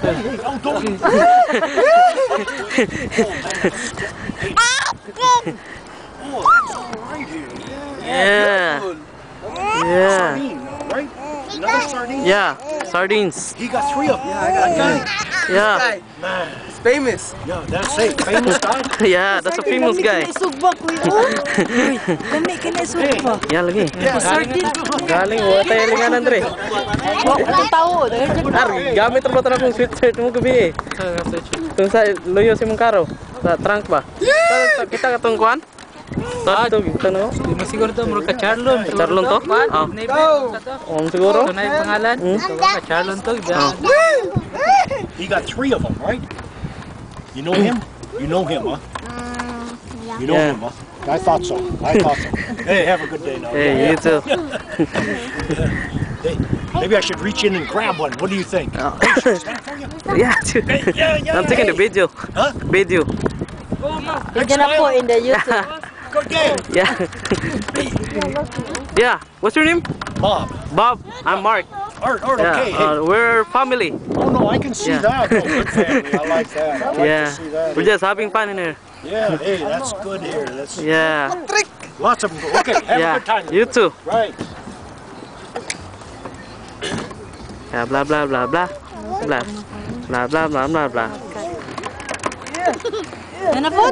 Hey, oh, don't. Oh, that's all right here. Yeah. Yeah. Sardine, right? Another sardine? Yeah. Sardines. He got 3 of them. Yeah, I got That three. Yeah. Guy, Man. it's famous. Yeah, that's it. Famous guy. Yeah, that's a famous guy. Kami kena suba. Yeah, lagi. Sardine. Galing wa tayo linganan dre. Ang tao, Ar, gamit ra ba tanang kong sweatshirt mo gabi. Tung sa loyo si mong karo. Sa trunk ba? Kita katong kuan? Satu gitu no. Siguro to murag ka Charlon. Charlon to? Oh. Siguro? Tunay pangalan. Ka Charlon to. He got 3 of them, right? You know him? You know him, huh? You know him, huh? I thought so. I thought so. Hey, have a good day now. Hey, you too. Hey, maybe I should reach in and grab one. What do you think? Stand for you? Yeah, Yeah. I'm taking the video. Huh? Video. You're gonna put in the YouTube. Good game. Yeah. Yeah. What's your name? Bob. Bob. I'm Mark. Art, Yeah. okay. Hey. We're family. Oh, no, I can see that. Oh, good family. I like that. I like Yeah. to see that. We're just having fun in here. Yeah, hey, that's good here. That's Yeah. lots of them. Okay, have a Yeah. good time. You too. Right. Yeah. Blah blah blah blah. Blah blah blah blah blah blah. Ano po?